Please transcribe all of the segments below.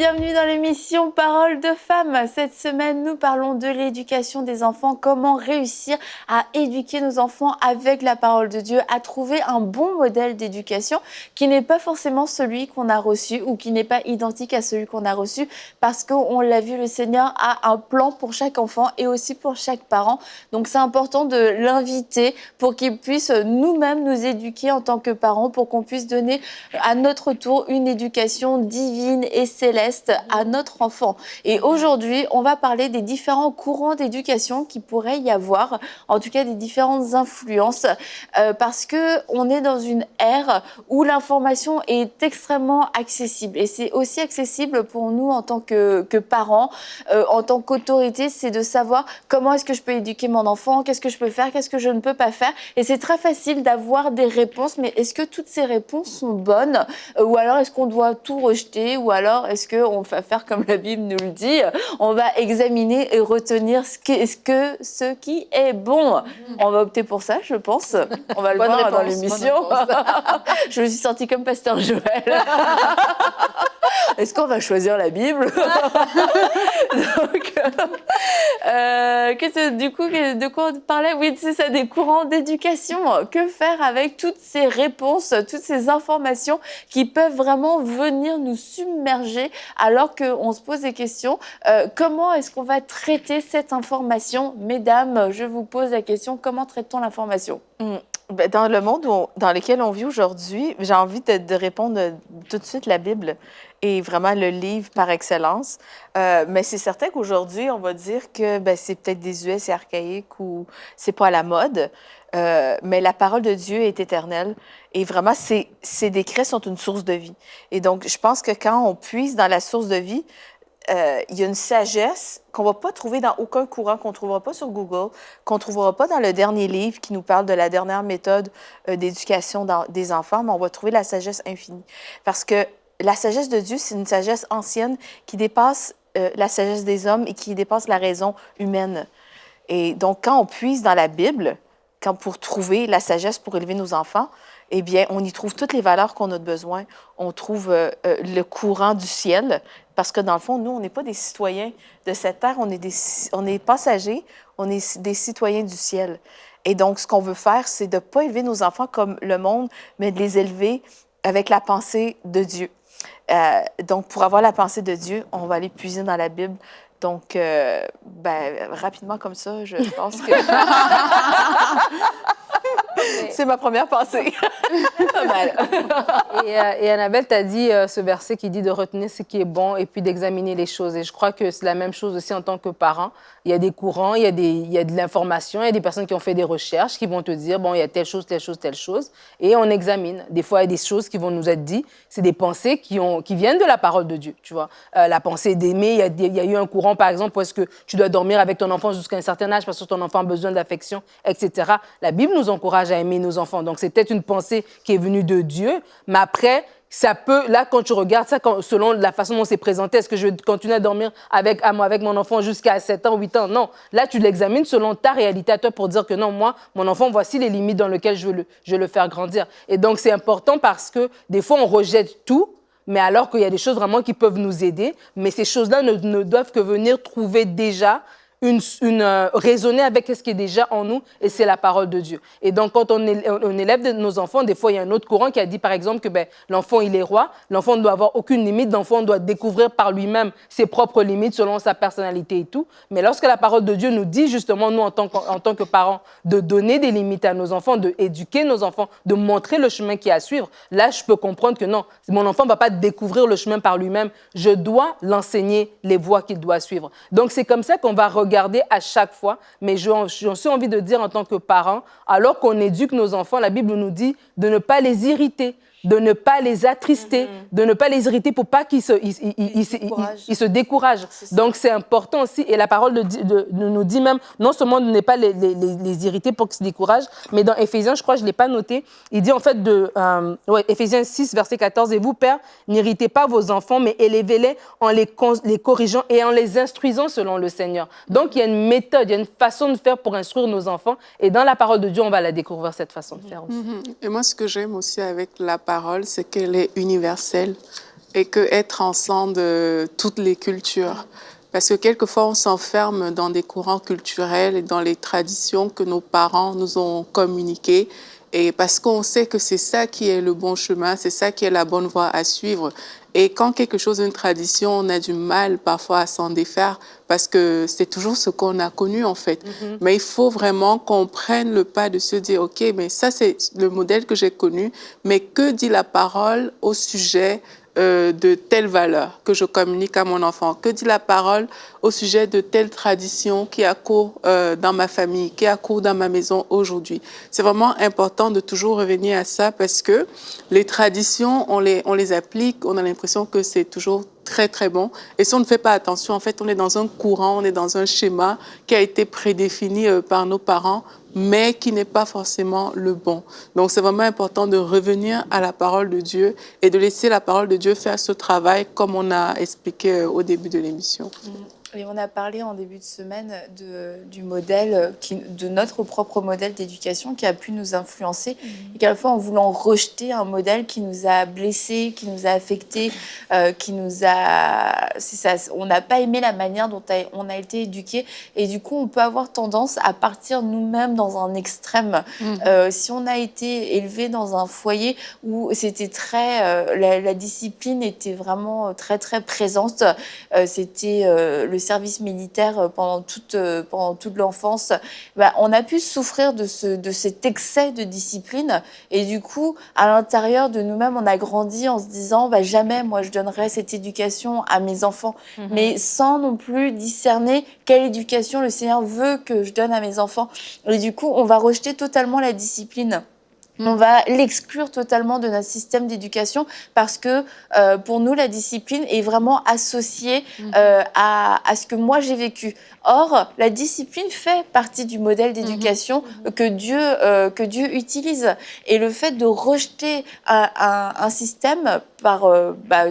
bienvenue dans l'émission Parole de femmes. Cette semaine, nous parlons de l'éducation des enfants, comment réussir à éduquer nos enfants avec la parole de Dieu, à trouver un bon modèle d'éducation qui n'est pas forcément celui qu'on a reçu ou qui n'est pas identique à celui qu'on a reçu, parce qu'on l'a vu, le Seigneur a un plan pour chaque enfant et aussi pour chaque parent. Donc c'est important de l'inviter pour qu'il puisse nous-mêmes nous éduquer en tant que parents, pour qu'on puisse donner à notre tour une éducation divine et céleste à notre enfant. Et aujourd'hui, on va parler des différents courants d'éducation qui pourrait y avoir, en tout cas des différentes influences, parce qu'on est dans une ère où l'information est extrêmement accessible. Et c'est aussi accessible pour nous en tant que parents, en tant qu'autorité, c'est de savoir comment est-ce que je peux éduquer mon enfant, qu'est-ce que je peux faire, qu'est-ce que je ne peux pas faire. Et c'est très facile d'avoir des réponses, mais est-ce que toutes ces réponses sont bonnes, ou alors est-ce qu'on doit tout rejeter, ou alors est-ce qu'on va faire comme la Bible nous le dit, on va examiner et retenir ce qui est bon. On va opter pour ça, je pense. On va le Bonne voir réponse, dans l'émission. Je me suis sentie comme Pasteur Joël. Est-ce qu'on va choisir la Bible? Donc, du coup, de quoi on parlait? Oui, c'est ça, des courants d'éducation. Que faire avec toutes ces réponses, toutes ces informations qui peuvent vraiment venir nous submerger alors qu'on se pose des questions? Comment est-ce qu'on va traiter cette information? Mesdames, je vous pose la question, comment traite-t-on l'information? Dans le monde dans lequel on vit aujourd'hui, j'ai envie de répondre tout de suite la Bible est vraiment le livre par excellence. Mais c'est certain qu'aujourd'hui, on va dire que c'est peut-être désuet, c'est archaïque ou c'est pas à la mode. Mais la parole de Dieu est éternelle. Et vraiment, ces décrets sont une source de vie. Et donc, je pense que quand on puise dans la source de vie, il y a une sagesse qu'on ne va pas trouver dans aucun courant, qu'on ne trouvera pas sur Google, qu'on ne trouvera pas dans le dernier livre qui nous parle de la dernière méthode d'éducation des enfants, mais on va trouver la sagesse infinie. Parce que la sagesse de Dieu, c'est une sagesse ancienne qui dépasse la sagesse des hommes et qui dépasse la raison humaine. Et donc, quand on puise dans la Bible, pour trouver la sagesse pour élever nos enfants, eh bien, on y trouve toutes les valeurs qu'on a besoin. On trouve le courant du ciel, parce que dans le fond, nous, on n'est pas des citoyens de cette terre, on est passagers, on est des citoyens du ciel. Et donc, ce qu'on veut faire, c'est de ne pas élever nos enfants comme le monde, mais de les élever avec la pensée de Dieu. Donc, pour avoir la pensée de Dieu, on va aller puiser dans la Bible. Donc, rapidement comme ça, je pense que... C'est ma première pensée. Pas mal. Et Annabelle t'a dit ce verset qui dit de retenir ce qui est bon et puis d'examiner les choses. Et je crois que c'est la même chose aussi en tant que parent. Il y a des courants, il y a de l'information, il y a des personnes qui ont fait des recherches qui vont te dire, bon, il y a telle chose, telle chose, telle chose. Et on examine. Des fois, il y a des choses qui vont nous être dites. C'est des pensées qui viennent de la parole de Dieu, tu vois. La pensée d'aimer, il y a eu un courant, par exemple, où est-ce que tu dois dormir avec ton enfant jusqu'à un certain âge parce que ton enfant a besoin d'affection, etc. La Bible nous encourage à aimer nos enfants. Donc, c'est peut-être une pensée qui est venue de Dieu, mais après, ça peut, là, quand tu regardes ça, selon la façon dont c'est présenté, est-ce que je vais continuer à dormir avec mon enfant jusqu'à 7 ans, 8 ans? Non. Là, tu l'examines selon ta réalité à toi pour dire que non, moi, mon enfant, voici les limites dans lesquelles je veux le faire grandir. Et donc, c'est important parce que des fois, on rejette tout, mais alors qu'il y a des choses vraiment qui peuvent nous aider, mais ces choses-là ne doivent que venir trouver déjà raisonner avec ce qui est déjà en nous, et c'est la parole de Dieu. Et donc, quand on élève nos enfants, des fois, il y a un autre courant qui a dit, par exemple, que l'enfant, il est roi, l'enfant ne doit avoir aucune limite, l'enfant doit découvrir par lui-même ses propres limites selon sa personnalité et tout. Mais lorsque la parole de Dieu nous dit, justement, nous, en tant que parents, de donner des limites à nos enfants, d'éduquer nos enfants, de montrer le chemin qu'il y a à suivre, là, je peux comprendre que non, mon enfant ne va pas découvrir le chemin par lui-même, je dois l'enseigner les voies qu'il doit suivre. Donc, c'est comme ça qu'on va regarder à chaque fois, mais j'ai aussi envie de dire en tant que parent, alors qu'on éduque nos enfants, la Bible nous dit de ne pas les irriter, de ne pas les attrister, de ne pas les irriter pour pas qu'ils se découragent. Donc, c'est important aussi. Et la parole nous dit même, non seulement de ne pas les irriter pour qu'ils se découragent, mais dans Éphésiens, je crois, je ne l'ai pas noté, il dit en fait Éphésiens 6, verset 14, « Et vous, pères, n'irritez pas vos enfants, mais élevez-les en les corrigeant et en les instruisant selon le Seigneur. » Donc, il y a une méthode, il y a une façon de faire pour instruire nos enfants. Et dans la parole de Dieu, on va la découvrir, cette façon de faire aussi. Et moi, ce que j'aime aussi avec la parole, c'est qu'elle est universelle. et que être ensemble de toutes les cultures. Parce que quelquefois, on s'enferme dans des courants culturels et dans les traditions que nos parents nous ont communiquées. Et parce qu'on sait que c'est ça qui est le bon chemin, c'est ça qui est la bonne voie à suivre. Et quand quelque chose est une tradition, on a du mal parfois à s'en défaire parce que c'est toujours ce qu'on a connu en fait. Mais il faut vraiment qu'on prenne le pas de se dire, OK, mais ça c'est le modèle que j'ai connu, mais que dit la parole au sujet de telle valeur que je communique à mon enfant? Que dit la parole au sujet de telle tradition qui a cours dans ma famille, qui a cours dans ma maison aujourd'hui? C'est vraiment important de toujours revenir à ça parce que les traditions, on les applique, on a l'impression que c'est toujours très, très bon. Et si on ne fait pas attention, en fait, on est dans un courant, on est dans un schéma qui a été prédéfini par nos parents, mais qui n'est pas forcément le bon. Donc, c'est vraiment important de revenir à la parole de Dieu et de laisser la parole de Dieu faire ce travail comme on a expliqué au début de l'émission. Et on a parlé en début de semaine du modèle, de notre propre modèle d'éducation qui a pu nous influencer. Et qu'à la fois, en voulant rejeter un modèle qui nous a blessés, qui nous a affectés, qui nous a... on n'a pas aimé la manière dont on a été éduqués. Et du coup, on peut avoir tendance à partir nous-mêmes dans un extrême. Si on a été élevé dans un foyer où c'était très... la discipline était vraiment très, très présente. C'était le service militaire pendant toute l'enfance, on a pu souffrir de cet excès de discipline. Et du coup, à l'intérieur de nous-mêmes, on a grandi en se disant jamais moi je donnerai cette éducation à mes enfants, mais sans non plus discerner quelle éducation le Seigneur veut que je donne à mes enfants. Et du coup, on va rejeter totalement la discipline. On va l'exclure totalement de notre système d'éducation parce que pour nous, la discipline est vraiment associée à ce que moi j'ai vécu. Or, la discipline fait partie du modèle d'éducation que Dieu utilise. Et le fait de rejeter un système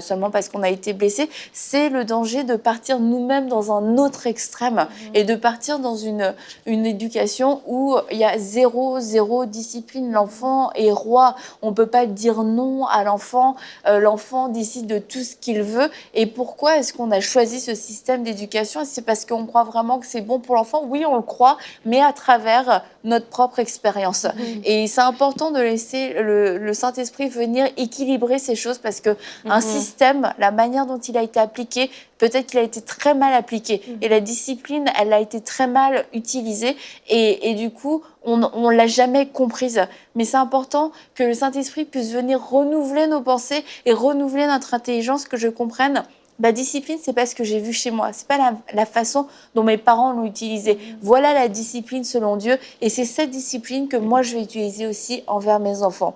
seulement parce qu'on a été blessé, c'est le danger de partir nous-mêmes dans un autre extrême et de partir dans une éducation où il y a zéro discipline. L'enfant est roi. On ne peut pas dire non à l'enfant. L'enfant décide de tout ce qu'il veut. Et pourquoi est-ce qu'on a choisi ce système d'éducation? C'est parce qu'on croit vraiment que c'est bon pour l'enfant. Oui, on le croit, mais à travers notre propre expérience. Et c'est important de laisser le Saint-Esprit venir équilibrer ces choses parce que un système, la manière dont il a été appliqué, peut-être qu'il a été très mal appliqué. Et la discipline, elle a été très mal utilisée. Et du coup, on ne l'a jamais comprise. Mais c'est important que le Saint-Esprit puisse venir renouveler nos pensées et renouveler notre intelligence, que je comprenne. La discipline, c'est pas ce que j'ai vu chez moi. C'est pas la façon dont mes parents l'ont utilisée. Voilà la discipline selon Dieu. Et c'est cette discipline que moi, je vais utiliser aussi envers mes enfants.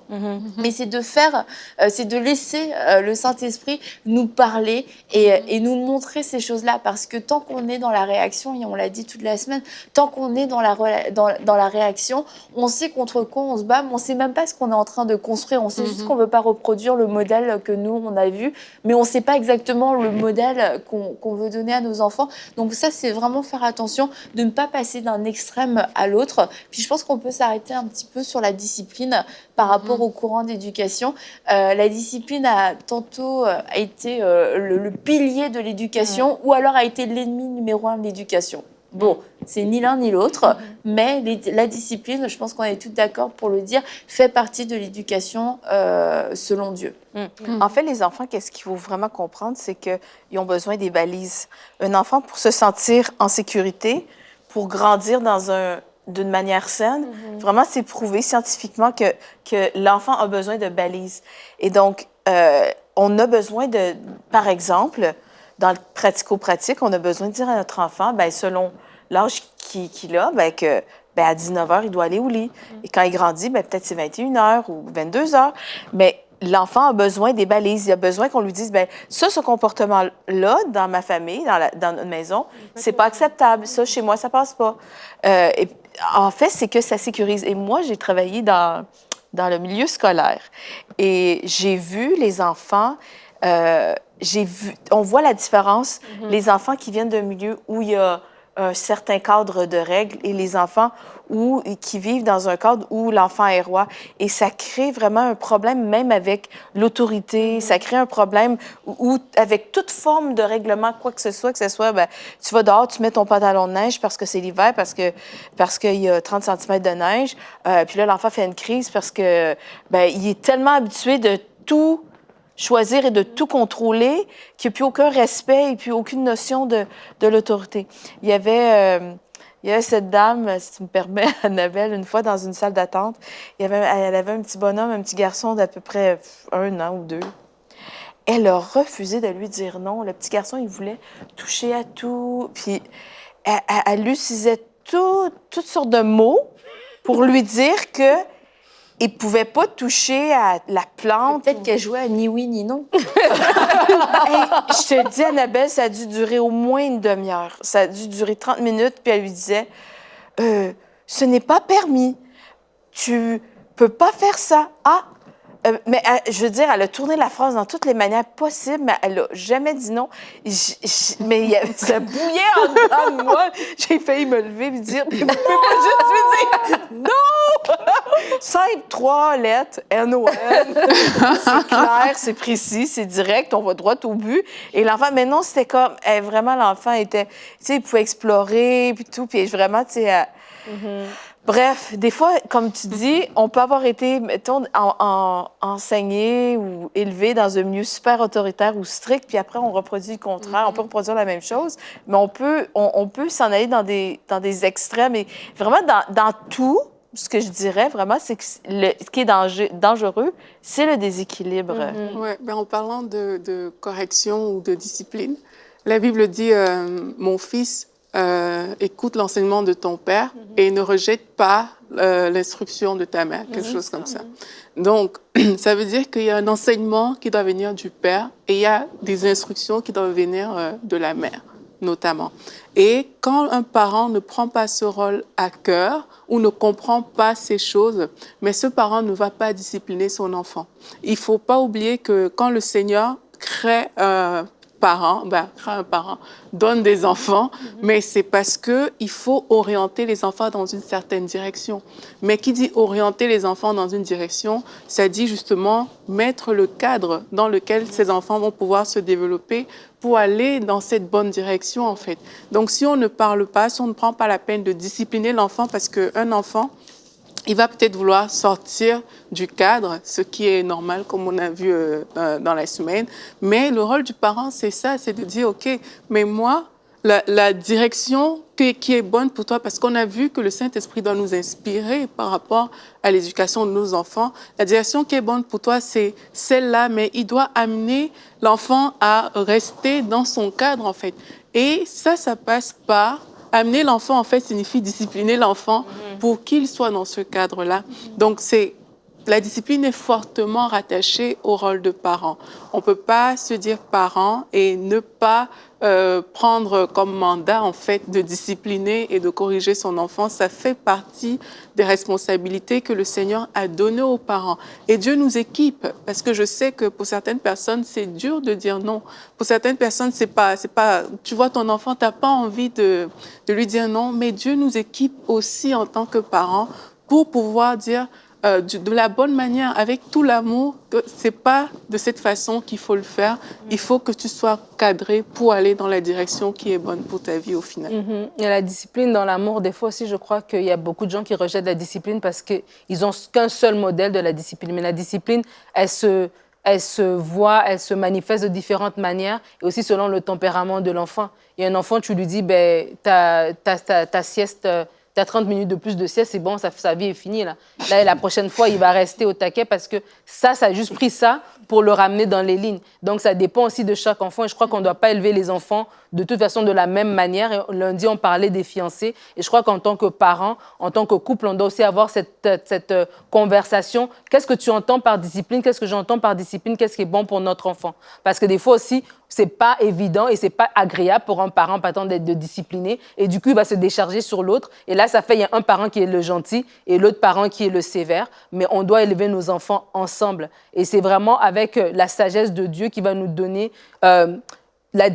Mais c'est de laisser le Saint-Esprit nous parler et nous montrer ces choses-là. Parce que tant qu'on est dans la réaction, et on l'a dit toute la semaine, tant qu'on est dans la réaction, on sait contre quoi on se bat, mais on sait même pas ce qu'on est en train de construire. On sait juste qu'on veut pas reproduire le modèle que nous, on a vu, mais on sait pas exactement le modèle qu'on veut donner à nos enfants. Donc ça, c'est vraiment faire attention de ne pas passer d'un extrême à l'autre. Puis je pense qu'on peut s'arrêter un petit peu sur la discipline par rapport au courant d'éducation. La discipline a tantôt été le pilier de l'éducation ou alors a été l'ennemi numéro 1 de l'éducation. Bon, c'est ni l'un ni l'autre, mais la discipline, je pense qu'on est tous d'accord pour le dire, fait partie de l'éducation selon Dieu. En fait, les enfants, qu'est-ce qu'il faut vraiment comprendre, c'est qu'ils ont besoin des balises. Un enfant, pour se sentir en sécurité, pour grandir d'une manière saine, vraiment, c'est prouvé scientifiquement que l'enfant a besoin de balises. Et donc, on a besoin par exemple, dans le pratico-pratique, on a besoin de dire à notre enfant, selon l'âge qu'il a, à 19 heures, il doit aller au lit. Et quand il grandit, peut-être c'est 21 heures ou 22 heures. Mais l'enfant a besoin des balises. Il a besoin qu'on lui dise, ce comportement-là, dans ma famille, dans notre maison, c'est pas acceptable. Ça, chez moi, ça passe pas. En fait, c'est que ça sécurise. Et moi, j'ai travaillé dans le milieu scolaire. Et j'ai vu les enfants... on voit la différence, les enfants qui viennent d'un milieu où il y a un certain cadre de règles et les enfants qui vivent dans un cadre où l'enfant est roi. Et ça crée vraiment un problème même avec l'autorité. Ça crée un problème où, avec toute forme de règlement, quoi que ce soit, ben, tu vas dehors, tu mets ton pantalon de neige parce que c'est l'hiver, parce qu'il y a 30 cm de neige. Puis là, l'enfant fait une crise parce que ben, il est tellement habitué de tout choisir et de tout contrôler qu'il n'y a plus aucun respect et puis aucune notion de l'autorité. Il y avait cette dame, si tu me permets, Annabelle, une fois dans une salle d'attente, elle avait un petit bonhomme, un petit garçon d'à peu près 1 an ou 2. Elle a refusé de lui dire non. Le petit garçon, il voulait toucher à tout. Puis elle utilisait toutes sortes de mots pour lui dire que il pouvait pas toucher à la plante. Peut-être qu'elle jouait à ni oui ni non. Hey, je te dis, Annabelle, ça a dû durer au moins une demi-heure. Ça a dû durer 30 minutes, puis elle lui disait ce n'est pas permis. Tu peux pas faire ça. Ah! Mais je veux dire, elle a tourné la phrase dans toutes les manières possibles, mais elle n'a jamais dit non. Mais ça bouillait en dedans de moi. J'ai failli me lever et dire mais vous pouvez pas juste lui dire non! 5, 3 lettres, N-O-N. C'est clair, c'est précis, c'est direct, on va droit au but. Et l'enfant, mais non, c'était comme, vraiment, l'enfant était, tu sais, il pouvait explorer, puis tout, puis vraiment, tu sais, bref, des fois, comme tu dis, on peut avoir été, mettons, enseigné ou élevé dans un milieu super autoritaire ou strict, puis après, on reproduit le contraire. On peut reproduire la même chose, mais on peut s'en aller dans des extrêmes. Et vraiment, dans tout, ce que je dirais vraiment, c'est que ce qui est dangereux, c'est le déséquilibre. Ouais, ben, en parlant de correction ou de discipline, la Bible dit mon fils, écoute l'enseignement de ton père et ne rejette pas l'instruction de ta mère, quelque chose comme ça. Donc, ça veut dire qu'il y a un enseignement qui doit venir du père et il y a des instructions qui doivent venir de la mère, notamment. Et quand un parent ne prend pas ce rôle à cœur ou ne comprend pas ces choses, mais ce parent ne va pas discipliner son enfant. Il ne faut pas oublier que quand le Seigneur crée un parent, donne des enfants, mais c'est parce qu'il faut orienter les enfants dans une certaine direction. Mais qui dit orienter les enfants dans une direction, ça dit justement mettre le cadre dans lequel ces enfants vont pouvoir se développer pour aller dans cette bonne direction, en fait. Donc, si on ne parle pas, si on ne prend pas la peine de discipliner l'enfant, parce qu'un enfant, il va peut-être vouloir sortir du cadre, ce qui est normal, comme on a vu dans la semaine. Mais le rôle du parent, c'est ça, c'est de dire, OK, mais moi, la direction qui est bonne pour toi, parce qu'on a vu que le Saint-Esprit doit nous inspirer par rapport à l'éducation de nos enfants. La direction qui est bonne pour toi, c'est celle-là, mais il doit amener l'enfant à rester dans son cadre, en fait. Et ça passe par amener l'enfant, en fait, signifie discipliner l'enfant pour qu'il soit dans ce cadre-là. Donc, la discipline est fortement rattachée au rôle de parent. On ne peut pas se dire parent et ne pas prendre comme mandat, en fait, de discipliner et de corriger son enfant. Ça fait partie des responsabilités que le Seigneur a données aux parents. Et Dieu nous équipe, parce que je sais que pour certaines personnes, c'est dur de dire non. Pour certaines personnes, c'est pas, tu vois ton enfant, tu n'as pas envie de lui dire non, mais Dieu nous équipe aussi en tant que parents pour pouvoir dire de la bonne manière, avec tout l'amour, que c'est pas de cette façon qu'il faut le faire. Il faut que tu sois cadré pour aller dans la direction qui est bonne pour ta vie au final. Il y a la discipline dans l'amour. Des fois aussi, je crois qu'il y a beaucoup de gens qui rejettent la discipline parce qu'ils n'ont qu'un seul modèle de la discipline. Mais la discipline, elle se voit, elle se manifeste de différentes manières et aussi selon le tempérament de l'enfant. Il y a un enfant, tu lui dis, ben, ta sieste... Tu as 30 minutes de plus de sieste, c'est bon, sa vie est finie. Là, la prochaine fois, il va rester au taquet parce que ça a juste pris ça pour le ramener dans les lignes. Donc, ça dépend aussi de chaque enfant. Et je crois qu'on ne doit pas élever les enfants de toute façon de la même manière. Et lundi, on parlait des fiancés. Et je crois qu'en tant que parent, en tant que couple, on doit aussi avoir cette conversation. Qu'est-ce que tu entends par discipline? Qu'est-ce que j'entends par discipline? Qu'est-ce qui est bon pour notre enfant? Parce que des fois aussi, c'est pas évident et c'est pas agréable pour un parent pas tant d'être discipliné. Et du coup, il va se décharger sur l'autre. Et là, ça fait, il y a un parent qui est le gentil et l'autre parent qui est le sévère. Mais on doit élever nos enfants ensemble. Et c'est vraiment avec la sagesse de Dieu qui va nous donner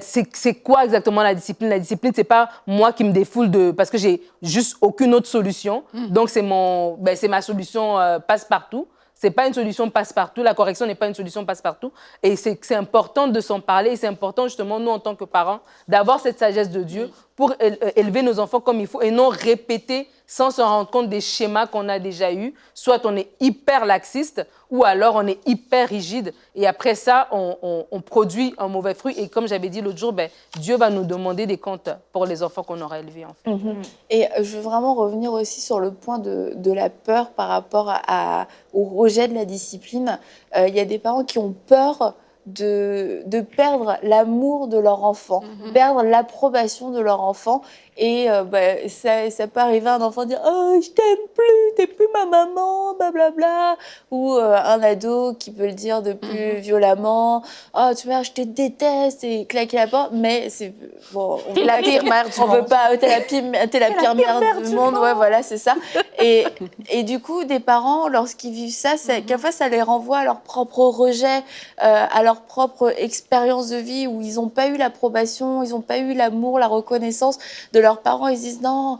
c'est quoi exactement la discipline? La discipline, c'est pas moi qui me défoule parce que j'ai juste aucune autre solution. Donc, c'est ma solution passe-partout. C'est pas une solution passe-partout. La correction n'est pas une solution passe-partout. Et c'est important de s'en parler. Et c'est important, justement, nous, en tant que parents, d'avoir cette sagesse de Dieu pour élever nos enfants comme il faut et non répéter sans se rendre compte des schémas qu'on a déjà eus. Soit on est hyper laxiste ou alors on est hyper rigide. Et après ça, on produit un mauvais fruit. Et comme j'avais dit l'autre jour, Dieu va nous demander des comptes pour les enfants qu'on aura élevés. En fait. Et je veux vraiment revenir aussi sur le point de la peur par rapport au rejet de la discipline. Il y a des parents qui ont peur de perdre l'amour de leur enfant, perdre l'approbation de leur enfant. Et ça peut arriver à un enfant dire « Oh, je t'aime plus, t'es plus ma maman, blablabla » ou un ado qui peut le dire de plus violemment « Oh, tu vois, je te déteste » et claquer la porte. Mais c'est... Bon, la pire mère du on monde. veut pas... T'es la pire mère du monde. Ouais, voilà, c'est ça. Et du coup, des parents, lorsqu'ils vivent ça, quelquefois, ça les renvoie à leur propre rejet, à leur propre expérience de vie où ils n'ont pas eu l'approbation, ils n'ont pas eu l'amour, la reconnaissance de leurs parents. Ils se disent non,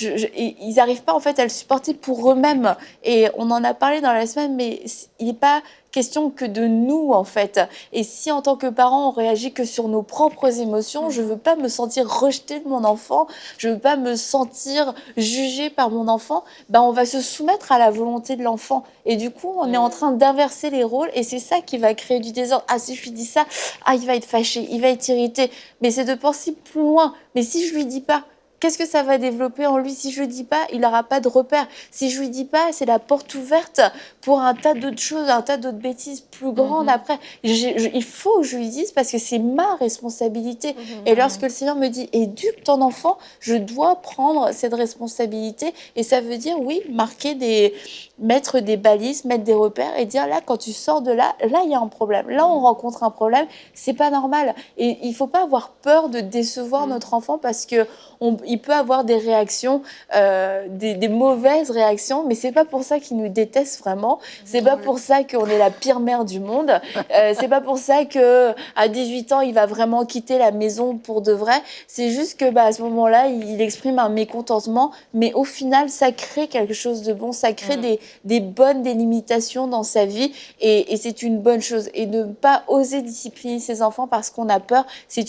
ils n'arrivent pas en fait à le supporter pour eux-mêmes. Et on en a parlé dans la semaine, mais il n'est pas question que de nous en fait. Et si en tant que parents on réagit que sur nos propres émotions, je veux pas me sentir rejetée de mon enfant, je veux pas me sentir jugée par mon enfant, on va se soumettre à la volonté de l'enfant. Et du coup, on est en train d'inverser les rôles et c'est ça qui va créer du désordre. Ah, si je lui dis ça, il va être fâché, il va être irrité. Mais c'est de penser plus loin. Mais si je lui dis pas, qu'est-ce que ça va développer en lui? Si je lui dis pas, il n'aura pas de repère. Si je lui dis pas, c'est la porte ouverte pour un tas d'autres choses, un tas d'autres bêtises plus grandes après. Il faut que je lui dise parce que c'est ma responsabilité. Et lorsque le Seigneur me dit « éduque ton enfant », je dois prendre cette responsabilité. Et ça veut dire, oui, mettre des balises, mettre des repères et dire là, quand tu sors de là, il y a un problème. Là, on rencontre un problème, c'est pas normal. Et il faut pas avoir peur de décevoir notre enfant parce que il peut avoir des réactions, des mauvaises réactions, mais c'est pas pour ça qu'il nous déteste vraiment. C'est pas pour ça qu'on est la pire mère du monde. C'est pas pour ça que à 18 ans, il va vraiment quitter la maison pour de vrai. C'est juste que à ce moment-là, il exprime un mécontentement, mais au final, ça crée quelque chose de bon, ça crée des bonnes délimitations dans sa vie, et c'est une bonne chose. Et ne pas oser discipliner ses enfants parce qu'on a peur, c'est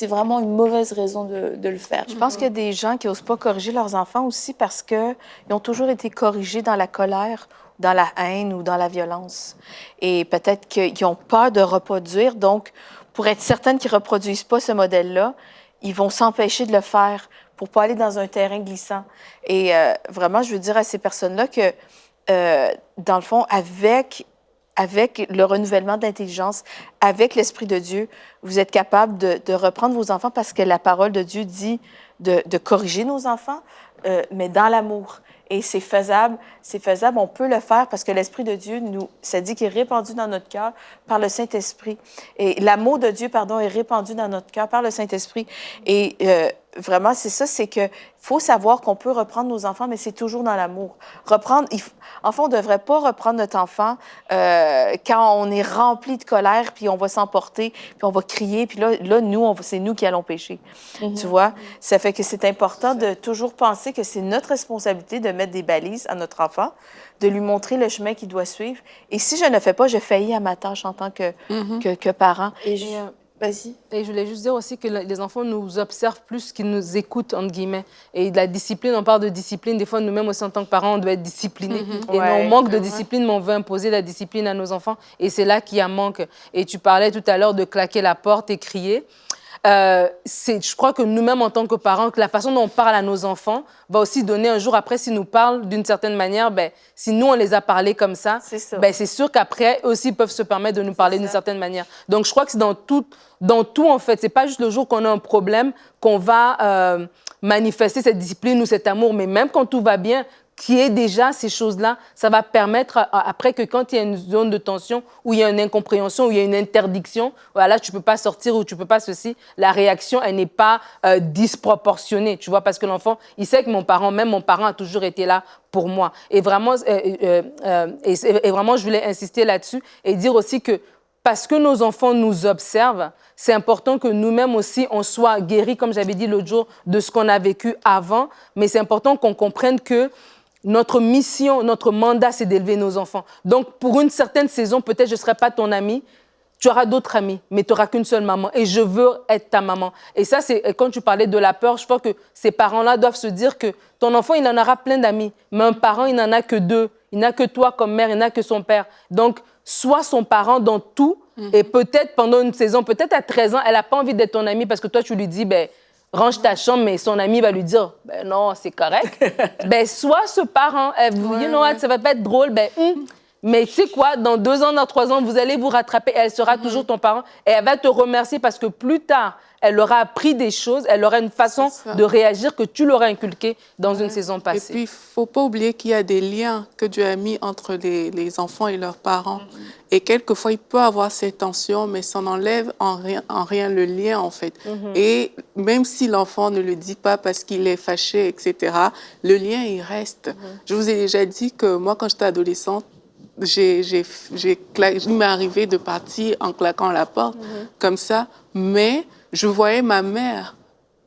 vraiment une mauvaise raison de le faire. Je pense qu'il y a des gens qui n'osent pas corriger leurs enfants aussi parce qu'ils ont toujours été corrigés dans la colère, dans la haine ou dans la violence. Et peut-être qu'ils ont peur de reproduire. Donc, pour être certaine qu'ils ne reproduisent pas ce modèle-là, ils vont s'empêcher de le faire pour ne pas aller dans un terrain glissant. Et vraiment, je veux dire à ces personnes-là que, dans le fond, avec le renouvellement de l'intelligence, avec l'Esprit de Dieu, vous êtes capable de reprendre vos enfants parce que la parole de Dieu dit de corriger nos enfants, mais dans l'amour. Et c'est faisable, on peut le faire parce que l'Esprit de Dieu, ça dit qu'il est répandu dans notre cœur par le Saint-Esprit. Et l'amour de Dieu, est répandu dans notre cœur par le Saint-Esprit. Et vraiment, c'est ça, c'est que faut savoir qu'on peut reprendre nos enfants, mais c'est toujours dans l'amour. Enfin, on ne devrait pas reprendre notre enfant quand on est rempli de colère, puis on va s'emporter, puis on va crier, puis là c'est nous qui allons pécher. Tu vois? Ça fait que c'est important de toujours penser que c'est notre responsabilité de mettre des balises à notre enfant, de lui montrer le chemin qu'il doit suivre. Et si je ne le fais pas, je faillis à ma tâche en tant que parent. Vas-y. Et je voulais juste dire aussi que les enfants nous observent plus qu'ils nous écoutent, entre guillemets. Et de la discipline, on parle de discipline. Des fois, nous-mêmes aussi, en tant que parents, on doit être disciplinés. Et on manque de discipline, mais on veut imposer la discipline à nos enfants. Et c'est là qu'il y a manque. Et tu parlais tout à l'heure de claquer la porte et crier. Je crois que nous-mêmes, en tant que parents, que la façon dont on parle à nos enfants va aussi donner un jour après, s'ils nous parlent d'une certaine manière, si nous, on les a parlés comme ça, c'est sûr qu'après, eux aussi peuvent se permettre de nous parler d'une certaine manière. Donc, je crois que c'est dans tout, en fait. C'est pas juste le jour qu'on a un problème qu'on va manifester cette discipline ou cet amour, mais même quand tout va bien, qui est déjà ces choses-là, ça va permettre après que quand il y a une zone de tension, où il y a une incompréhension, où il y a une interdiction, voilà, tu peux pas sortir ou tu peux pas ceci, la réaction, elle n'est pas disproportionnée, tu vois, parce que l'enfant, il sait que mon parent a toujours été là pour moi. Et vraiment, vraiment, je voulais insister là-dessus et dire aussi que parce que nos enfants nous observent, c'est important que nous-mêmes aussi, on soit guéris, comme j'avais dit l'autre jour, de ce qu'on a vécu avant. Mais c'est important qu'on comprenne que notre mission, notre mandat, c'est d'élever nos enfants. Donc, pour une certaine saison, peut-être je ne serai pas ton ami, tu auras d'autres amis, mais tu n'auras qu'une seule maman. Et je veux être ta maman. Et ça, c'est quand tu parlais de la peur, je pense que ces parents-là doivent se dire que ton enfant, il en aura plein d'amis. Mais un parent, il n'en a que deux. Il n'a que toi comme mère, il n'a que son père. Donc, sois son parent dans tout. Et peut-être pendant une saison, peut-être à 13 ans, elle n'a pas envie d'être ton amie parce que toi, tu lui dis, ben, range ta chambre, mais son ami va lui dire, ben non, c'est correct. Ben, sois ce parent. You know what, ça va pas être drôle. Ben, mais tu sais quoi, dans 2 ans, dans 3 ans, vous allez vous rattraper. Elle sera toujours ton parent et elle va te remercier parce que plus tard, elle aura appris des choses, elle aura une façon de réagir que tu l'auras inculqué dans une saison passée. Et puis, il ne faut pas oublier qu'il y a des liens que Dieu a mis entre les enfants et leurs parents. Et quelquefois, il peut avoir ces tensions, mais ça n'enlève en rien le lien, en fait. Et même si l'enfant ne le dit pas parce qu'il est fâché, etc., le lien, il reste. Je vous ai déjà dit que moi, quand j'étais adolescente, il m'est arrivé de partir en claquant la porte, comme ça, mais je voyais ma mère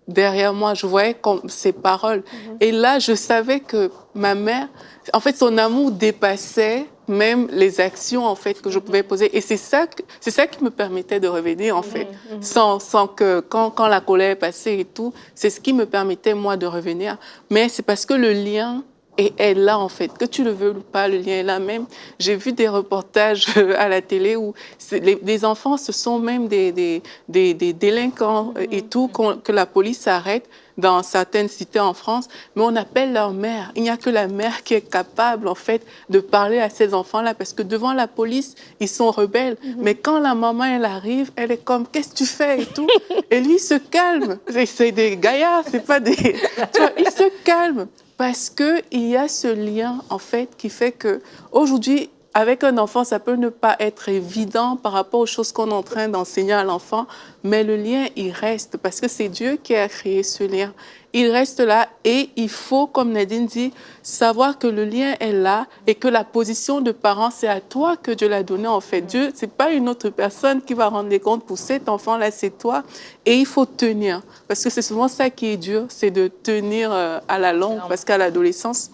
derrière moi, je voyais ses paroles. Et là, je savais que ma mère, en fait, son amour dépassait même les actions, en fait, que je pouvais poser. Et c'est ça qui me permettait de revenir, en fait, sans que, quand la colère est passée et tout, c'est ce qui me permettait, moi, de revenir. Mais c'est parce que le lien est là, en fait. Que tu le veux ou pas, le lien est là même. J'ai vu des reportages à la télé où les enfants, ce sont même des délinquants et tout, que la police arrête dans certaines cités en France, mais on appelle leur mère. Il n'y a que la mère qui est capable, en fait, de parler à ces enfants-là, parce que devant la police, ils sont rebelles. Mais quand la maman, elle arrive, elle est comme, qu'est-ce que tu fais et tout. Et lui, il se calme. C'est des gaillards, c'est pas des... Tu vois, il se calme. Parce qu'il y a ce lien, en fait, qui fait qu'aujourd'hui, avec un enfant, ça peut ne pas être évident par rapport aux choses qu'on est en train d'enseigner à l'enfant, mais le lien, il reste, parce que c'est Dieu qui a créé ce lien. Il reste là et il faut, comme Nadine dit, savoir que le lien est là et que la position de parent, c'est à toi que Dieu l'a donné, en fait. Dieu, c'est pas une autre personne qui va rendre les comptes pour cet enfant-là, c'est toi. Et il faut tenir, parce que c'est souvent ça qui est dur, c'est de tenir à la longue, parce qu'à l'adolescence,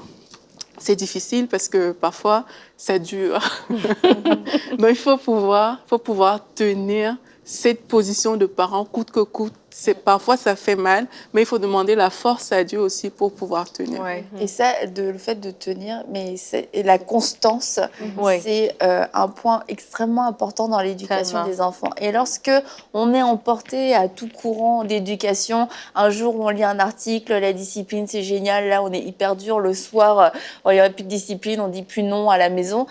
c'est difficile parce que parfois, ça dure. Donc, il faut pouvoir tenir cette position de parent coûte que coûte. Parfois, ça fait mal, mais il faut demander la force à Dieu aussi pour pouvoir tenir. Ouais. Et ça, le fait de tenir, et la constance, c'est un point extrêmement important dans l'éducation des enfants. Et lorsque on est emporté à tout courant d'éducation, un jour on lit un article, la discipline c'est génial, là on est hyper dur, le soir il n'y aurait plus de discipline, on dit plus non à la maison.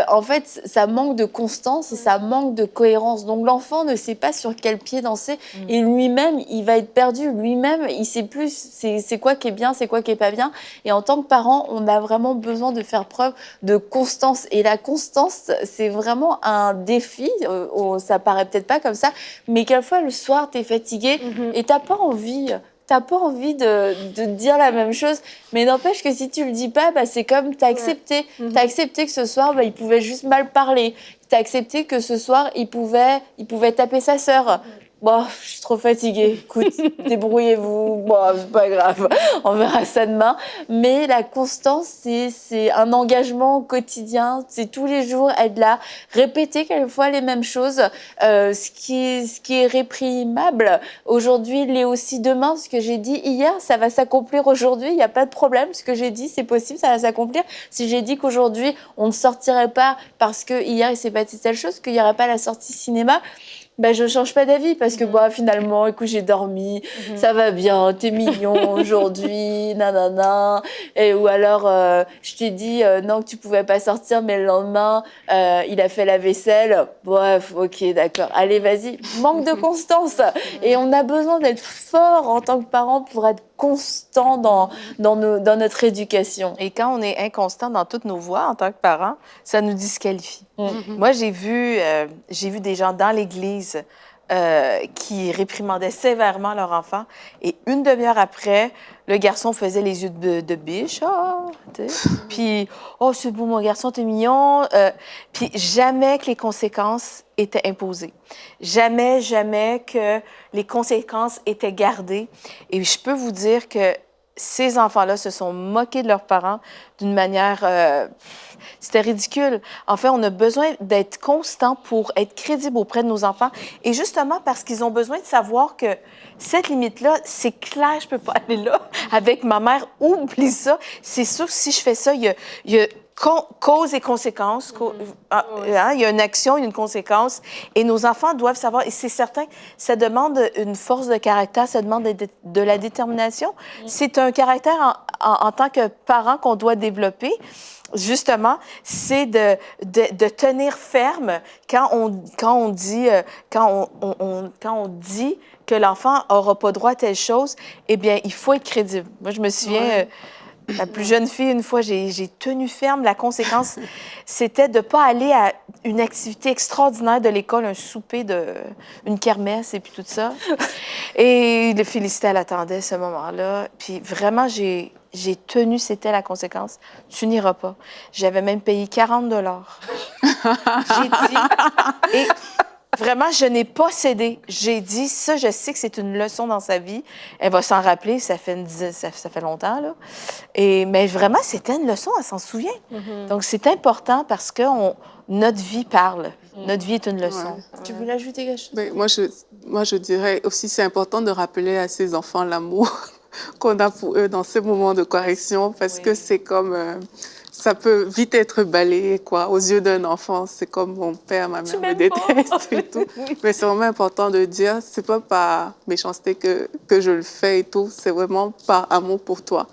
En fait, ça manque de constance et ça manque de cohérence. Donc l'enfant ne sait pas sur quel pied danser et lui-même, il va être perdu. Lui-même, il sait plus c'est quoi qui est bien, c'est quoi qui est pas bien. Et en tant que parent, on a vraiment besoin de faire preuve de constance. Et la constance, c'est vraiment un défi. Ça paraît peut-être pas comme ça, mais quelquefois le soir, t'es fatigué et t'as pas envie de dire la même chose, mais n'empêche que si tu le dis pas, c'est comme t'as accepté. T'as accepté que ce soir, il pouvait juste mal parler. T'as accepté que ce soir, il pouvait taper sa sœur. Bon, je suis trop fatiguée. Écoute, débrouillez-vous. Bon, c'est pas grave. On verra ça demain. Mais la constance, c'est un engagement quotidien. C'est tous les jours être là, répéter quelquefois les mêmes choses. Ce qui est réprimable aujourd'hui l'est aussi demain. Ce que j'ai dit hier, ça va s'accomplir aujourd'hui. Il n'y a pas de problème. Ce que j'ai dit, c'est possible, ça va s'accomplir. Si j'ai dit qu'aujourd'hui, on ne sortirait pas parce que hier il s'est passé telle chose, qu'il n'y aurait pas la sortie cinéma, je change pas d'avis parce que finalement, écoute, j'ai dormi, ça va bien, t'es mignon aujourd'hui, nanana. Ou alors, je t'ai dit non que tu pouvais pas sortir, mais le lendemain, il a fait la vaisselle. Bref, ok, d'accord. Allez, vas-y. Manque de constance. Et on a besoin d'être fort en tant que parent pour être constant dans notre éducation. Et quand on est inconstant dans toutes nos voies en tant que parents, ça nous disqualifie. Moi, j'ai vu des gens dans l'Église qui réprimandaient sévèrement leur enfant. Et une demi-heure après, le garçon faisait les yeux de biche. Ah, tu sais. Puis, oh, c'est beau, mon garçon, t'es mignon. Puis jamais que les conséquences étaient imposées. Jamais, jamais que les conséquences étaient gardées. Et je peux vous dire que ces enfants-là se sont moqués de leurs parents d'une manière... c'était ridicule. En fait, on a besoin d'être constant pour être crédible auprès de nos enfants. Et justement, parce qu'ils ont besoin de savoir que cette limite-là, c'est clair, je peux pas aller là avec ma mère. Oublie ça. C'est sûr que si je fais ça, il y a cause et conséquence. Il y a une action, il y a une conséquence. Et nos enfants doivent savoir, et c'est certain, ça demande une force de caractère, ça demande de la détermination. C'est un caractère en tant que parent qu'on doit développer. Justement, c'est de tenir ferme quand on dit que l'enfant n'aura pas droit à telle chose. Eh bien, il faut être crédible. Moi, je me souviens... La plus jeune fille, une fois, j'ai tenu ferme. La conséquence, c'était de ne pas aller à une activité extraordinaire de l'école, un souper, une kermesse et puis tout ça. Et le Félicité l'attendait ce moment-là. Puis vraiment, j'ai tenu, c'était la conséquence. Tu n'iras pas. J'avais même payé 40 $. J'ai dit... Et vraiment, je n'ai pas cédé. J'ai dit, ça, je sais que c'est une leçon dans sa vie. Elle va s'en rappeler, ça fait longtemps, là. Mais vraiment, c'était une leçon, elle s'en souvient. Donc, c'est important parce que notre vie parle. Notre vie est une leçon. Ouais. Tu voulais ajouter quelque chose? Mais moi, je dirais aussi, c'est important de rappeler à ces enfants l'amour qu'on a pour eux dans ces moments de correction parce que c'est comme... ça peut vite être balayé, quoi. Aux yeux d'un enfant, c'est comme mon père, ma mère me déteste et tout. Mais c'est vraiment important de dire, c'est pas par méchanceté que je le fais et tout, c'est vraiment par amour pour toi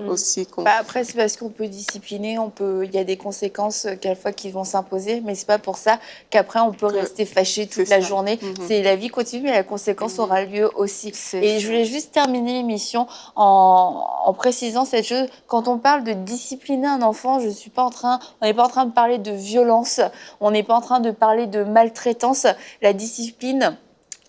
aussi. Après, c'est parce qu'on peut discipliner, il y a des conséquences quelquefois qui vont s'imposer, mais c'est pas pour ça qu'après on peut rester fâché toute la journée. C'est la vie continue, mais la conséquence aura lieu aussi. Et je voulais juste terminer l'émission en précisant cette chose. Quand on parle de discipliner un enfant, on n'est pas en train de parler de violence, on n'est pas en train de parler de maltraitance. La discipline,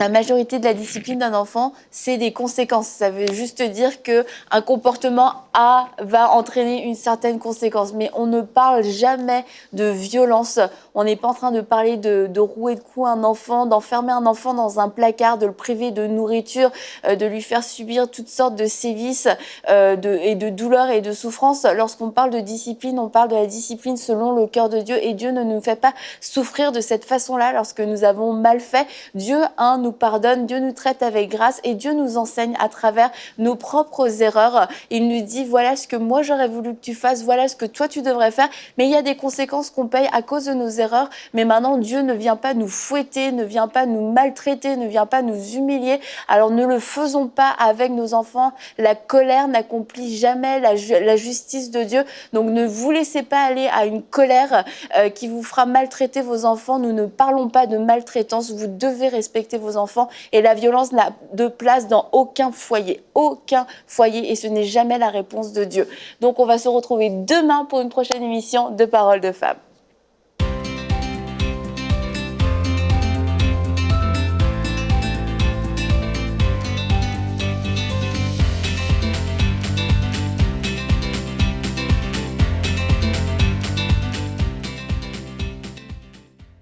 la majorité de la discipline d'un enfant, c'est des conséquences. Ça veut juste dire qu'un comportement A va entraîner une certaine conséquence. Mais on ne parle jamais de violence. On n'est pas en train de parler de rouer de coups un enfant, d'enfermer un enfant dans un placard, de le priver de nourriture, de lui faire subir toutes sortes de sévices et de douleurs et de souffrances. Lorsqu'on parle de discipline, on parle de la discipline selon le cœur de Dieu. Et Dieu ne nous fait pas souffrir de cette façon-là lorsque nous avons mal fait. Dieu, nous pardonne, Dieu nous traite avec grâce et Dieu nous enseigne à travers nos propres erreurs. Il nous dit, voilà ce que moi j'aurais voulu que tu fasses, voilà ce que toi tu devrais faire, mais il y a des conséquences qu'on paye à cause de nos erreurs. Mais maintenant, Dieu ne vient pas nous fouetter, ne vient pas nous maltraiter, ne vient pas nous humilier. Alors ne le faisons pas avec nos enfants. La colère n'accomplit jamais la justice de Dieu. Donc ne vous laissez pas aller à une colère qui vous fera maltraiter vos enfants. Nous ne parlons pas de maltraitance. Vous devez respecter vos enfants et la violence n'a de place dans aucun foyer, et ce n'est jamais la réponse de Dieu. Donc on va se retrouver demain pour une prochaine émission de Paroles de Femmes.